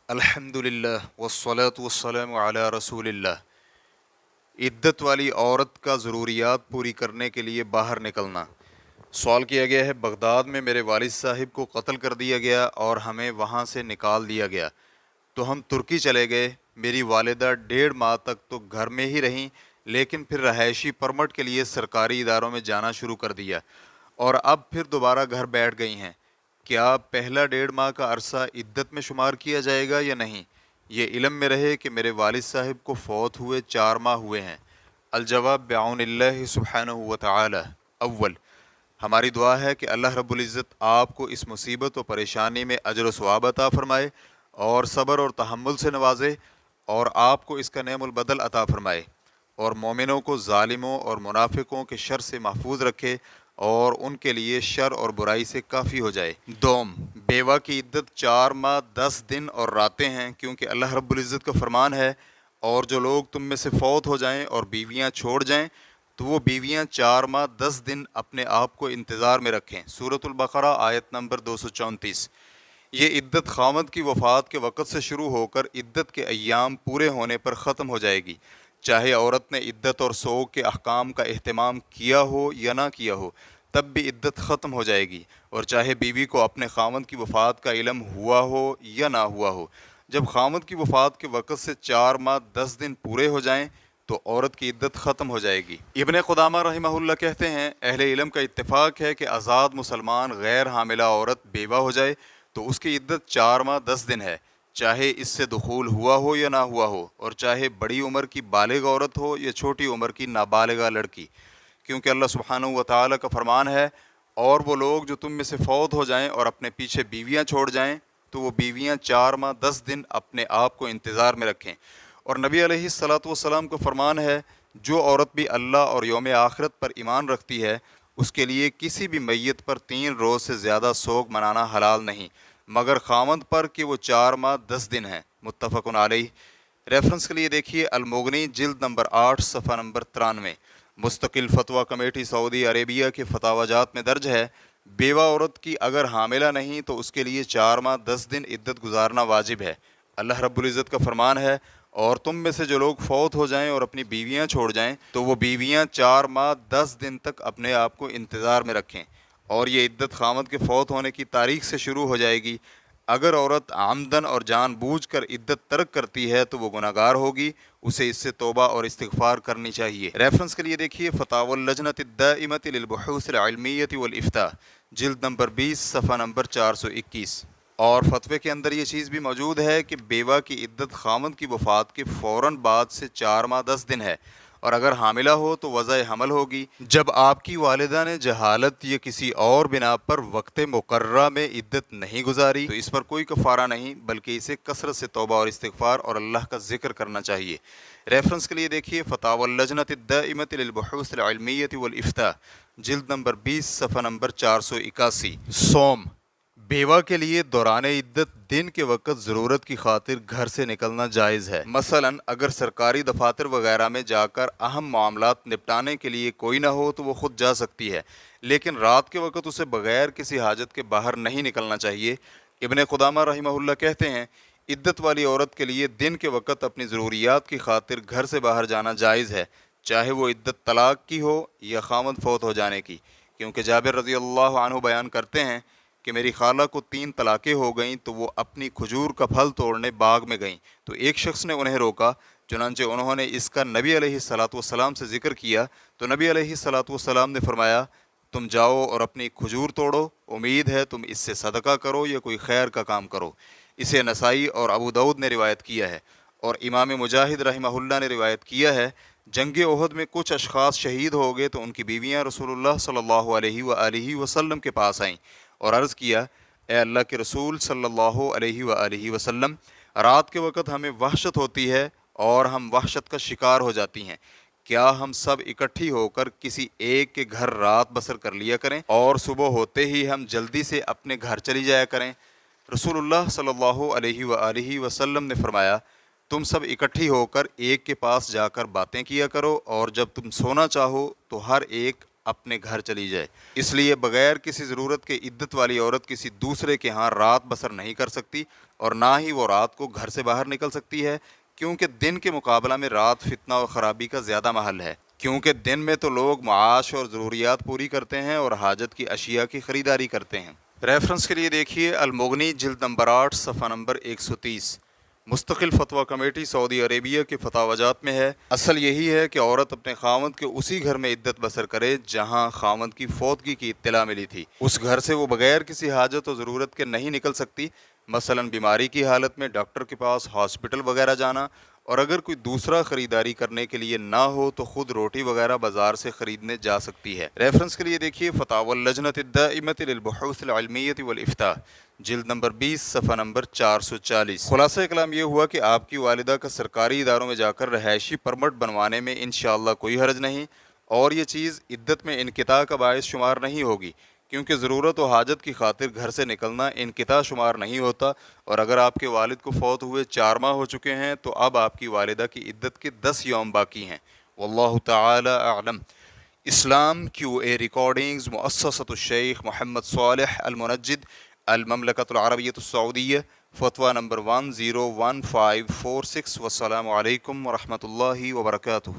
الحمدللہ والصلاة والسلام علی رسول اللہ۔ عدت والی عورت کا ضروریات پوری کرنے کے لیے باہر نکلنا۔ سوال کیا گیا ہے، بغداد میں میرے والد صاحب کو قتل کر دیا گیا اور ہمیں وہاں سے نکال دیا گیا، تو ہم ترکی چلے گئے۔ میری والدہ 1.5 ماہ تک تو گھر میں ہی رہیں، لیکن پھر رہائشی پرمٹ کے لیے سرکاری اداروں میں جانا شروع کر دیا اور اب پھر دوبارہ گھر بیٹھ گئی ہیں۔ کیا پہلا 1.5 ماہ کا عرصہ عدت میں شمار کیا جائے گا یا نہیں؟ یہ علم میں رہے کہ میرے والد صاحب کو فوت ہوئے 4 ماہ ہوئے ہیں۔ الجواب بعون اللہ سبحانہ و تعالی۔ اول، ہماری دعا ہے کہ اللہ رب العزت آپ کو اس مصیبت و پریشانی میں اجر و ثواب عطا فرمائے اور صبر اور تحمل سے نوازے، اور آپ کو اس کا نعم البدل عطا فرمائے، اور مومنوں کو ظالموں اور منافقوں کے شر سے محفوظ رکھے اور ان کے لیے شر اور برائی سے کافی ہو جائے۔ دوم، بیوہ کی عدت 4 ماہ 10 دن اور راتیں ہیں، کیونکہ اللہ رب العزت کا فرمان ہے، اور جو لوگ تم میں سے فوت ہو جائیں اور بیویاں چھوڑ جائیں تو وہ بیویاں 4 ماہ 10 دن اپنے آپ کو انتظار میں رکھیں۔ سورۃ البقرہ آیت نمبر 234۔ یہ عدت خاوند کی وفات کے وقت سے شروع ہو کر عدت کے ایام پورے ہونے پر ختم ہو جائے گی، چاہے عورت نے عدت اور سوگ کے احکام کا اہتمام کیا ہو یا نہ کیا ہو، تب بھی عدت ختم ہو جائے گی، اور چاہے بیوی کو اپنے خاوند کی وفات کا علم ہوا ہو یا نہ ہوا ہو۔ جب خاوند کی وفات کے وقت سے 4 ماہ 10 دن پورے ہو جائیں تو عورت کی عدت ختم ہو جائے گی۔ ابن قدامہ رحمہ اللہ کہتے ہیں، اہل علم کا اتفاق ہے کہ آزاد مسلمان غیر حاملہ عورت بیوہ ہو جائے تو اس کی عدت 4 ماہ 10 دن ہے، چاہے اس سے دخول ہوا ہو یا نہ ہوا ہو، اور چاہے بڑی عمر کی بالغ عورت ہو یا چھوٹی عمر کی نابالغہ لڑکی، کیونکہ اللہ سبحانہ و تعالیٰ کا فرمان ہے، اور وہ لوگ جو تم میں سے فوت ہو جائیں اور اپنے پیچھے بیویاں چھوڑ جائیں تو وہ بیویاں 4 ماہ 10 دن اپنے آپ کو انتظار میں رکھیں۔ اور نبی علیہ الصلاۃ والسلام کا فرمان ہے، جو عورت بھی اللہ اور یوم آخرت پر ایمان رکھتی ہے، اس کے لیے کسی بھی میت پر 3 روز سے زیادہ سوگ منانا حلال نہیں، مگر خاوند پر کہ وہ 4 ماہ 10 دن ہیں۔ متفق علیہ۔ ریفرنس کے لیے دیکھیے المغنی جلد نمبر 8 صفحہ نمبر 93۔ مستقل فتویٰ کمیٹی سعودی عربیہ کے فتاوی جات میں درج ہے، بیوہ عورت کی اگر حاملہ نہیں تو اس کے لیے 4 ماہ 10 دن عدت گزارنا واجب ہے۔ اللہ رب العزت کا فرمان ہے، اور تم میں سے جو لوگ فوت ہو جائیں اور اپنی بیویاں چھوڑ جائیں تو وہ بیویاں 4 ماہ 10 دن تک اپنے آپ کو انتظار میں رکھیں، اور یہ عدت خاوند کے فوت ہونے کی تاریخ سے شروع ہو جائے گی۔ اگر عورت عمدن اور جان بوجھ کر عدت ترک کرتی ہے تو وہ گناہگار ہوگی، اسے اس سے توبہ اور استغفار کرنی چاہیے۔ ریفرنس کے لیے دیکھیے فتاوی اللجنۃ الدائمۃ للبحوث العلمیۃ والافتاء جلد نمبر 20 صفحہ نمبر 421۔ اور فتوے کے اندر یہ چیز بھی موجود ہے کہ بیوہ کی عدت خاوند کی وفات کے فوراً بعد سے 4 ماہ 10 دن ہے، اور اگر حاملہ ہو تو وضع حمل ہوگی۔ جب آپ کی والدہ نے جہالت یا کسی اور بنا پر وقت مقررہ میں عدت نہیں گزاری تو اس پر کوئی کفارہ نہیں، بلکہ اسے کثرت سے توبہ اور استغفار اور اللہ کا ذکر کرنا چاہیے۔ ریفرنس کے لیے دیکھیے فتاوی اللجنۃ الدائمۃ للبحوث العلمیۃ والافتاء جلد نمبر 20 صفحہ نمبر 481۔ سوم، بیوہ کے لیے دوران عدت دن کے وقت ضرورت کی خاطر گھر سے نکلنا جائز ہے۔ مثلا اگر سرکاری دفاتر وغیرہ میں جا کر اہم معاملات نپٹانے کے لیے کوئی نہ ہو تو وہ خود جا سکتی ہے، لیکن رات کے وقت اسے بغیر کسی حاجت کے باہر نہیں نکلنا چاہیے۔ ابن قدامہ رحمہ اللہ کہتے ہیں، عدت والی عورت کے لیے دن کے وقت اپنی ضروریات کی خاطر گھر سے باہر جانا جائز ہے، چاہے وہ عدت طلاق کی ہو یا خاوند فوت ہو جانے کی، کیونکہ جابر رضی اللہ عنہ بیان کرتے ہیں کہ میری خالہ کو 3 طلاقیں ہو گئیں تو وہ اپنی کھجور کا پھل توڑنے باغ میں گئیں، تو ایک شخص نے انہیں روکا، چنانچہ انہوں نے اس کا نبی علیہ الصلاۃ والسلام سے ذکر کیا تو نبی علیہ الصلاۃ والسلام نے فرمایا، تم جاؤ اور اپنی کھجور توڑو، امید ہے تم اس سے صدقہ کرو یا کوئی خیر کا کام کرو۔ اسے نسائی اور ابو داؤد نے روایت کیا ہے، اور امام مجاہد رحمہ اللہ نے روایت کیا ہے، جنگ احد میں کچھ اشخاص شہید ہو گئے تو ان کی بیویاں رسول اللہ صلی اللہ علیہ وآلہ وسلم کے پاس آئیں اور عرض کیا، اے اللہ کے رسول صلی اللہ علیہ وآلہ وسلم، رات کے وقت ہمیں وحشت ہوتی ہے اور ہم وحشت کا شکار ہو جاتی ہیں، کیا ہم سب اکٹھی ہو کر کسی ایک کے گھر رات بسر کر لیا کریں اور صبح ہوتے ہی ہم جلدی سے اپنے گھر چلی جایا کریں؟ رسول اللہ صلی اللہ علیہ وآلہ وسلم نے فرمایا، تم سب اکٹھی ہو کر ایک کے پاس جا کر باتیں کیا کرو، اور جب تم سونا چاہو تو ہر ایک اپنے گھر چلی جائے۔ اس لیے بغیر کسی ضرورت کے عدت والی عورت کسی دوسرے کے ہاں رات بسر نہیں کر سکتی، اور نہ ہی وہ رات کو گھر سے باہر نکل سکتی ہے، کیونکہ دن کے مقابلہ میں رات فتنہ اور خرابی کا زیادہ محل ہے۔ کیونکہ دن میں تو لوگ معاش اور ضروریات پوری کرتے ہیں اور حاجت کی اشیاء کی خریداری کرتے ہیں۔ ریفرنس کے لیے دیکھیے المغنی جلد نمبر 8 صفحہ نمبر 130۔ مستقل فتویٰ کمیٹی سعودی عربیہ کے فتاوی جات میں ہے، اصل یہی ہے کہ عورت اپنے خاوند کے اسی گھر میں عدت بسر کرے جہاں خاوند کی فوتگی کی اطلاع ملی تھی۔ اس گھر سے وہ بغیر کسی حاجت و ضرورت کے نہیں نکل سکتی، مثلا بیماری کی حالت میں ڈاکٹر کے پاس، ہاسپٹل وغیرہ جانا، اور اگر کوئی دوسرا خریداری کرنے کے لیے نہ ہو تو خود روٹی وغیرہ بازار سے خریدنے جا سکتی ہے۔ ریفرنس کے لیے دیکھیے فتاوی اللجنۃ الدائمۃ للبحوث العلمیۃ والافتاء جلد نمبر 20 صفحہ نمبر 440۔ خلاصہ کلام یہ ہوا کہ آپ کی والدہ کا سرکاری اداروں میں جا کر رہائشی پرمٹ بنوانے میں انشاءاللہ کوئی حرج نہیں، اور یہ چیز عدت میں انقطاع کا باعث شمار نہیں ہوگی، کیونکہ ضرورت و حاجت کی خاطر گھر سے نکلنا انقطاع شمار نہیں ہوتا، اور اگر آپ کے والد کو فوت ہوئے 4 ماہ ہو چکے ہیں تو اب آپ کی والدہ کی عدت کے 10 یوم باقی ہیں۔ واللہ تعالی اعلم۔ اسلام کیو اے ریکارڈنگز مؤسسۃ الشیخ محمد صالح المنجد، المملکۃ العربیۃ السعودیہ، فتویٰ نمبر 101546۔ والسلام علیکم ورحمۃ اللہ وبرکاتہ۔